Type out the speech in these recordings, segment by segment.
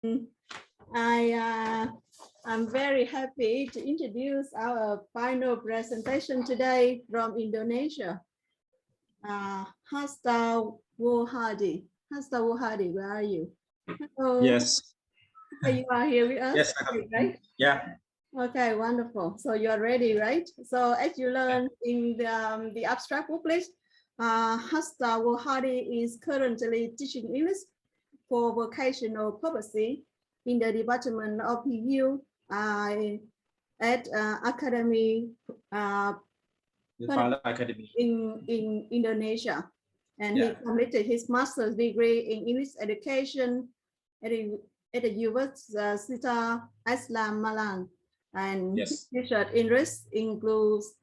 I'm very happy to introduce our final presentation today from Indonesia. Hastowohadi. Hastowohadi, where are you? Hello. Yes. You are here with us? Yes. Right? Yeah. Okay, wonderful. So you are ready, right? So as you learn in the abstract booklet, Hastowohadi is currently teaching English for vocational purposes in the Department of PU at Academy Academy in Indonesia. And he Yeah. completed his master's degree in English education at the University Islam Malang. And his Yes. research interests includes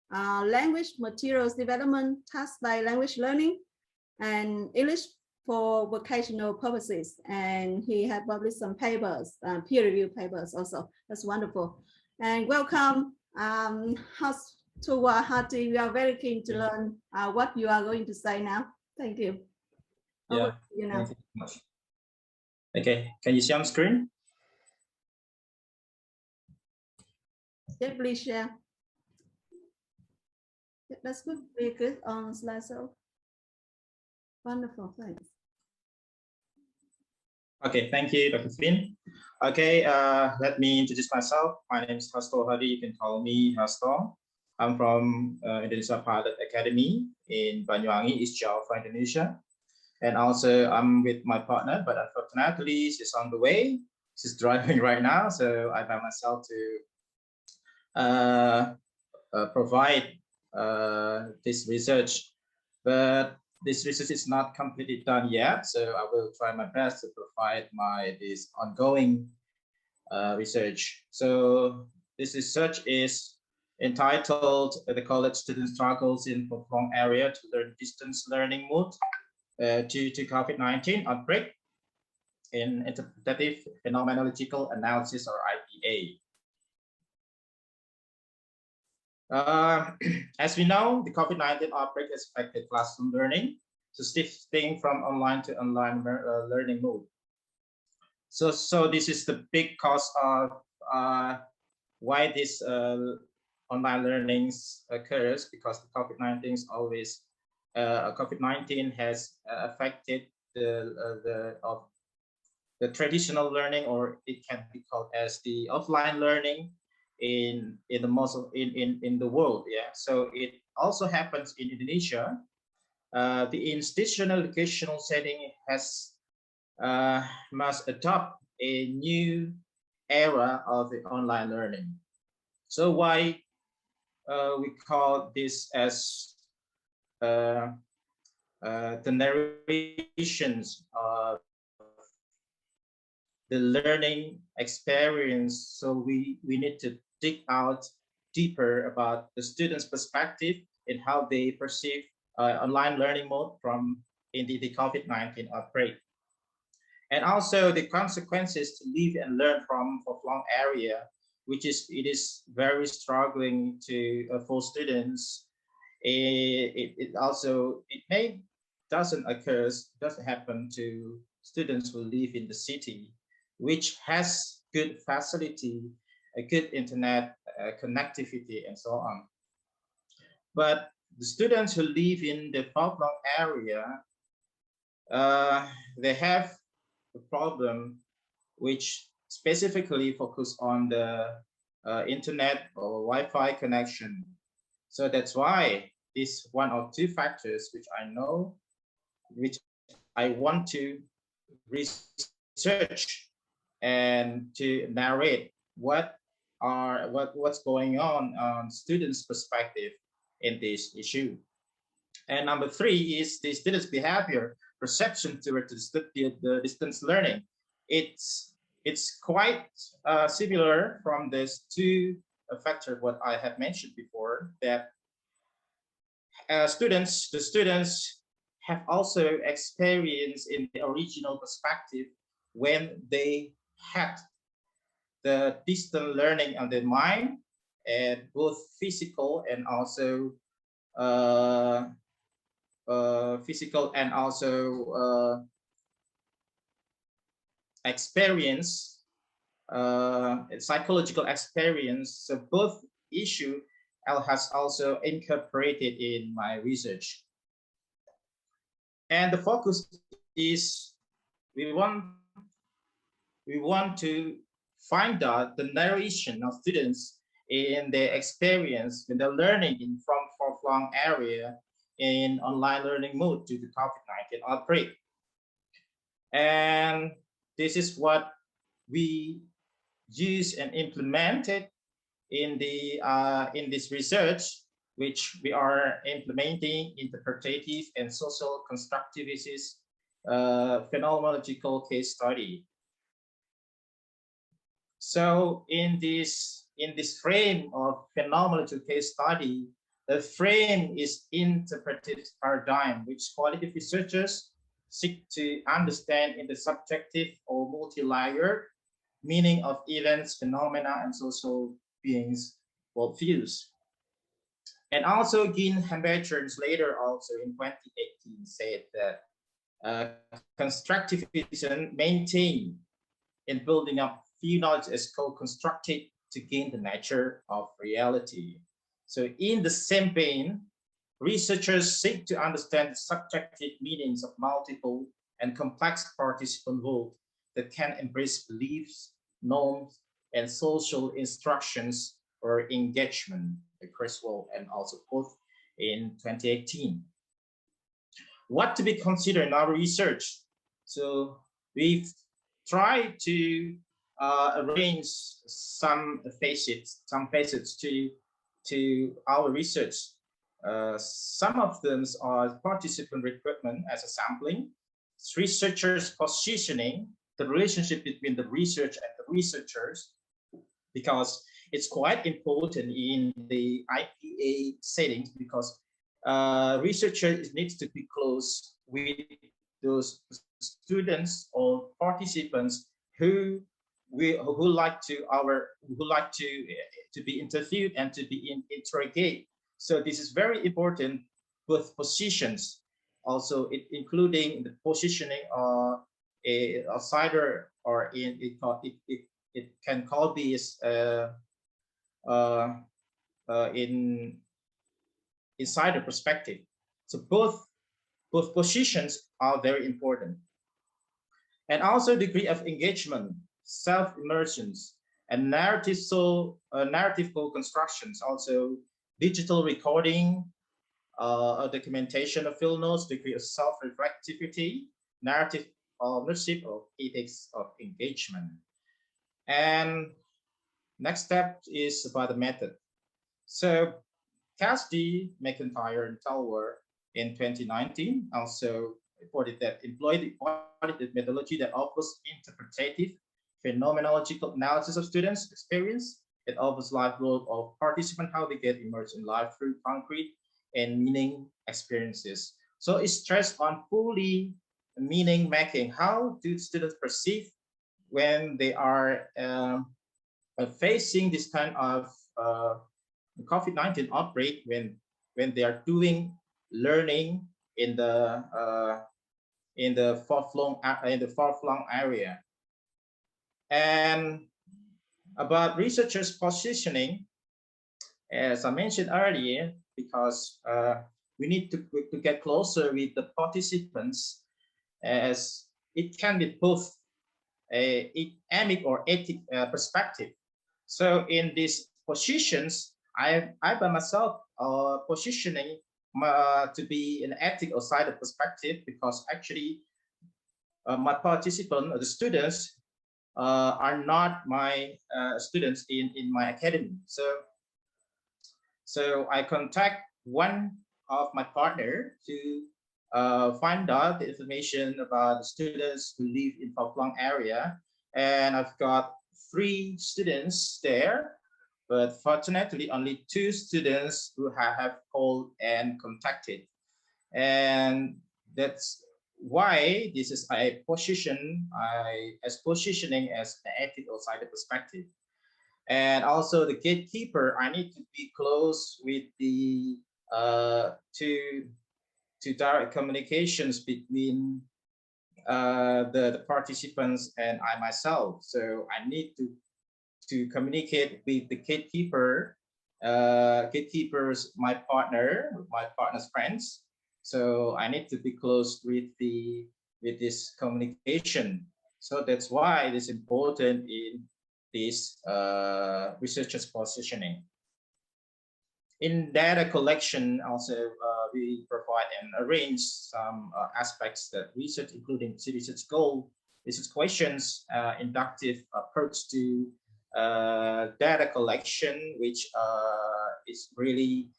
language materials development, task by language learning, and English for vocational purposes. And he had published some papers, peer-reviewed papers also. That's wonderful. And welcome, Hastowohadi. We are very keen to learn what you are going to say now. Thank you. Yeah. Thank you so much. Okay, can you see on screen? Yeah, please share. That's good. Very good on slideshow. Wonderful, thanks. Okay, thank you, Dr. Finn. Okay, let me introduce myself. My name is Hastowohadi. You can call me Hasto. I'm from Indonesia Pilot Academy in Banyuwangi, East Java, Indonesia. And also I'm with my partner, but unfortunately she's on the way. She's driving right now, so I by myself to provide this research. But this research is not completely done yet, so I will try my best to provide this ongoing research. So this research is entitled "The College Student Struggles in Long Area to Learn Distance Learning Mode due to COVID-19 Outbreak in Interpretative Phenomenological Analysis, or IPA." As we know, the COVID-19 outbreak has affected classroom learning, so shifting from online to online learning mode. So this is the big cause of why this online learning occurs, because the COVID-19 is always COVID-19 has affected the traditional learning, or it can be called as the offline learning in the world. Yeah, so it also happens in Indonesia. The institutional educational setting has must adopt a new era of the online learning. So why we call this as the narrations of the learning experience. So we need to dig out deeper about the students' perspective and how they perceive online learning mode in the COVID-19 outbreak. And also the consequences to live and learn from for long area, which it is very struggling for students. It doesn't happen to students who live in the city, which has good facility, a good internet connectivity, and so on. But the students who live in the far-flung area, they have a problem which specifically focus on the internet or Wi-Fi connection. So that's why this one or two factors which I know, which I want to research and to narrate what's going on students' perspective in this issue. And number three is the students' behavior, perception toward the distance learning. It's quite similar from these two factors what I have mentioned before, that the students have also experienced in the original perspective when they had the distant learning on their mind, and both physical and also experience, psychological experience. So both issue has also incorporated in my research. And the focus is we want to find out the narration of students in their experience when they're learning in from far-flung area in online learning mode due to COVID-19 outbreak. And this is what we use and implemented in this research, which we are implementing interpretative and social constructivist phenomenological case study. So in this frame of phenomenological case study, the frame is interpretive paradigm, which qualitative researchers seek to understand in the subjective or multi-layered meaning of events, phenomena, and social beings worldviews. And also, Gene Hamberger later also in 2018 said that constructivism maintained in building up view knowledge as co-constructed to gain the nature of reality. So in the same vein, researchers seek to understand the subjective meanings of multiple and complex participant world that can embrace beliefs, norms, and social instructions or engagement, the Criswell and also both in 2018. What to be considered in our research? So we've tried to arrange some facets to our research. Some of them are participant recruitment as a sampling, researchers positioning, the relationship between the research and the researchers, because it's quite important in the IPA settings, because researchers needs to be close with those students or participants who like to be interviewed and to be interrogated. So this is very important with positions, also including the positioning of a outsider, or it can call this in insider perspective. So both positions are very important. And also degree of engagement, self-immersions, and narrative co-constructions, also digital recording, documentation of field notes, degree of self-reflectivity, narrative ownership of ethics of engagement. And next step is about the method. So Cassidy, McIntyre, and Talwer in 2019 also reported that employed the qualitative methodology that offers interpretative phenomenological analysis of students' experience. It offers live role of participant, how they get immersed in life through concrete and meaning experiences. So it's stressed on fully meaning making. How do students perceive when they are facing this kind of COVID-19 outbreak, when they are doing learning in the far-flung area? And about researchers' positioning, as I mentioned earlier, because we need to get closer with the participants, as it can be both a emic or ethic perspective. So in these positions, I by myself positioning to be an ethical side of perspective, because actually my participant, the students, are not my students in my academy. So I contact one of my partner to find out the information about the students who live in far-flung area, and I've got 3 students there, but fortunately only 2 students who have called and contacted, and that's why this is a positioning as an ethical side perspective. And also the gatekeeper, I need to be close with the to direct communications between the participants and I myself. So I need to communicate with the gatekeepers, my partner's friends. So I need to be close with this communication. So that's why it is important in this researchers positioning. In data collection, also we provide and arrange some aspects that research, including research goal, research questions, inductive approach to data collection, which is really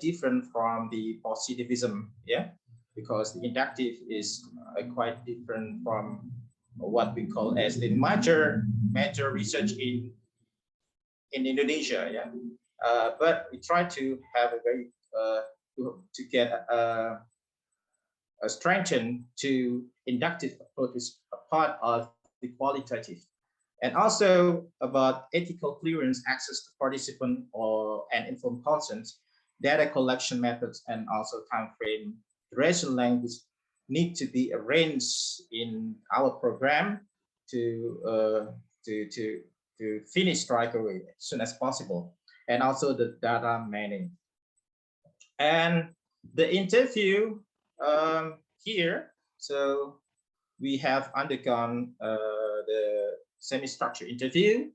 different from the positivism, yeah, because the inductive is quite different from what we call as the major research in Indonesia, yeah. But we try to have a very to get a strengthen to inductive approach is a part of the qualitative, and also about ethical clearance, access to participant and informed consent, data collection methods, and also time frame, duration, language need to be arranged in our program to finish right away as soon as possible, and also the data mining. And the interview here, so we have undergone the semi-structured interview,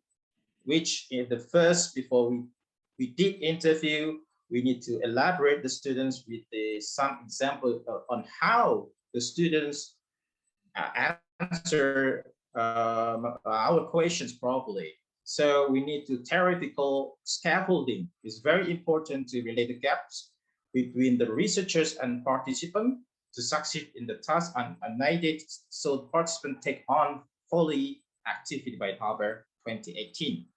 which in the first, before we did interview, we need to elaborate the students with some example on how the students answer our questions properly. So we need to theoretical scaffolding. It's very important to relate the gaps between the researchers and participant to succeed in the task unaided, so the participant take on fully activity by October 2018.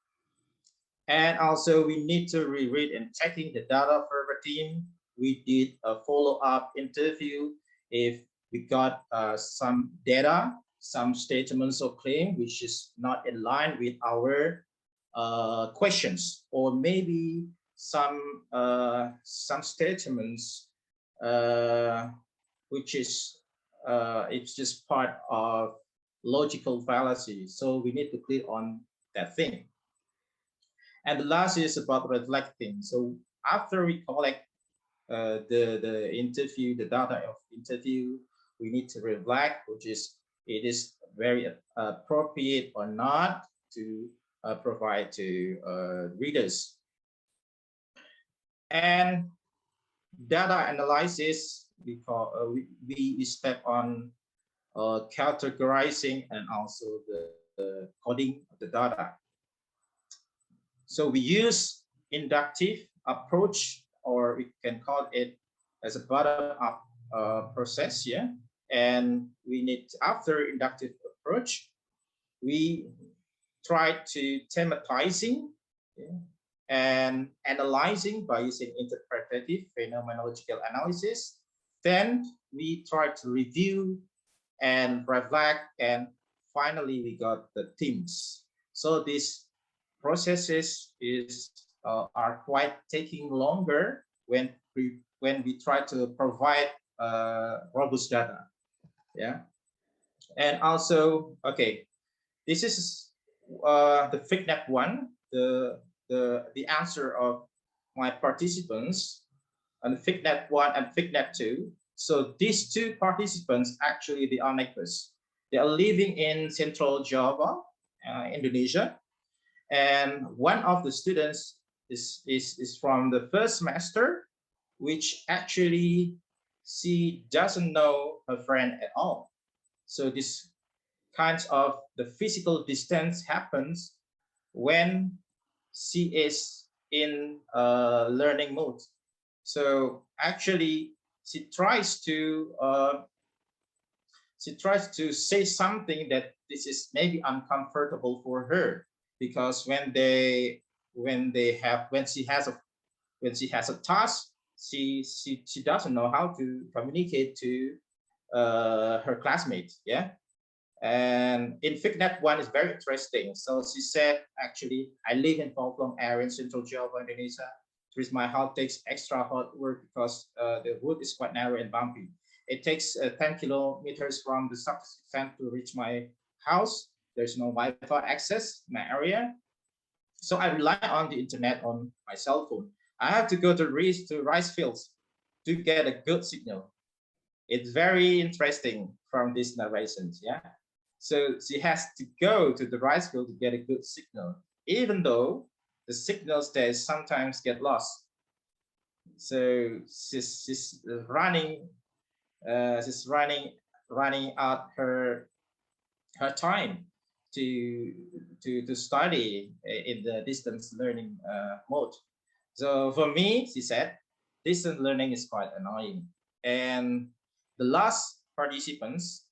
And also we need to reread and checking the data for our team. We did a follow-up interview if we got some data, some statements or claim which is not in line with our questions, or maybe some statements which is it's just part of logical fallacy. So we need to clear on that thing. And the last is about reflecting. So after we collect the interview, the data of interview, we need to reflect, which is it is very appropriate or not to provide to readers. And data analysis, we step on categorizing and also the coding of the data. So we use inductive approach, or we can call it as a bottom-up process, yeah. And we need, after inductive approach, we try to thematizing, yeah, and analyzing by using interpretative phenomenological analysis. Then we try to review and reflect, and finally we got the themes. So these processes are quite taking longer when we try to provide robust data, yeah. And also, okay, this is the FICNET one, the answer of my participants, and FICNET 1 and FICNET 2. So these two participants, actually they are neighbors. They are living in Central Java, Indonesia. And one of the students is from the first semester, which actually she doesn't know her friend at all. So this kinds of the physical distance happens when she is in learning mode. So actually she tries to say something that this is maybe uncomfortable for her, because when she has a task, she doesn't know how to communicate to her classmates, yeah. And in FICNET 1 is very interesting. So she said, actually, I live in Poklong area in Central Java, Indonesia. My house takes extra hard work because the road is quite narrow and bumpy. It takes 10 kilometers from the center to reach my house. There's no Wi-Fi access in my area. So I rely on the internet on my cell phone. I have to go to rice fields to get a good signal. It's very interesting from these narrations, yeah. So she has to go to the rice field to get a good signal, even though the signals there sometimes get lost. So she's running out her time to study in the distance learning mode. So for me, she said, distance learning is quite annoying. And the last participants,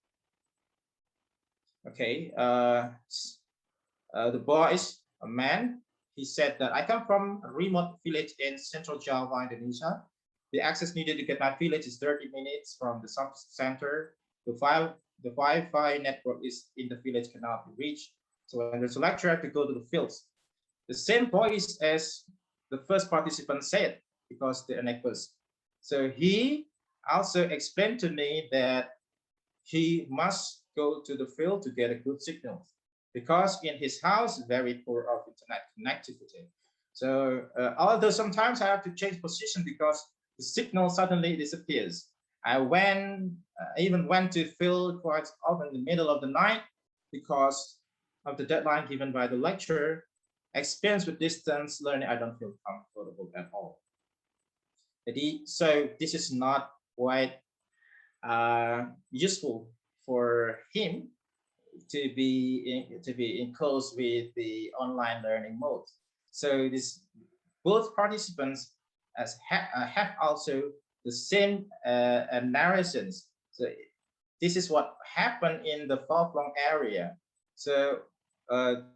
okay, the boy is a man. He said that I come from a remote village in central Java, Indonesia. The access needed to get my village is 30 minutes from the center. The Wi-Fi network is in the village cannot be reached. So when there's a lecture, I have to go to the fields. The same voice as the first participant said, because they're neighbors. So he also explained to me that he must go to the field to get a good signal, because in his house, very poor of internet connectivity. So although sometimes I have to change position because the signal suddenly disappears. I even went to field quite often in the middle of the night because of the deadline given by the lecturer. Experience with distance learning, I don't feel comfortable at all. So this is not quite useful for him to be in close with the online learning mode. So both participants have also the same narrations. So this is what happened in the far-flung area. So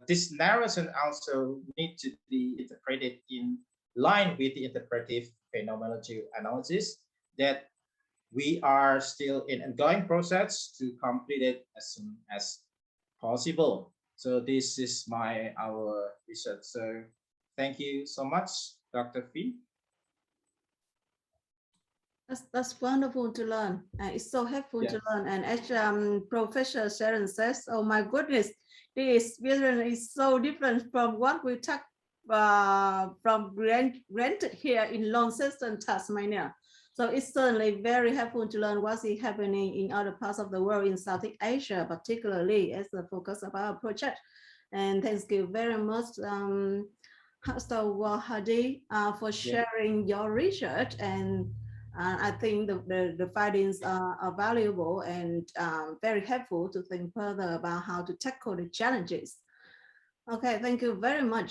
this narration also need to be interpreted in line with the interpretive phenomenology analysis that we are still in ongoing process to complete it as soon as possible. So this is our research. So thank you so much, Dr. Fee. That's wonderful to learn. It's so helpful to learn. And as Professor Sharon says, oh my goodness, this experience is so different from what we took from rented here in Launceston, Tasmania. So it's certainly very helpful to learn what's happening in other parts of the world, in Southeast Asia, particularly as the focus of our project. And thank you very much, Hastowohadi, for sharing your research. And I think the findings are valuable and very helpful to think further about how to tackle the challenges. Okay, thank you very much.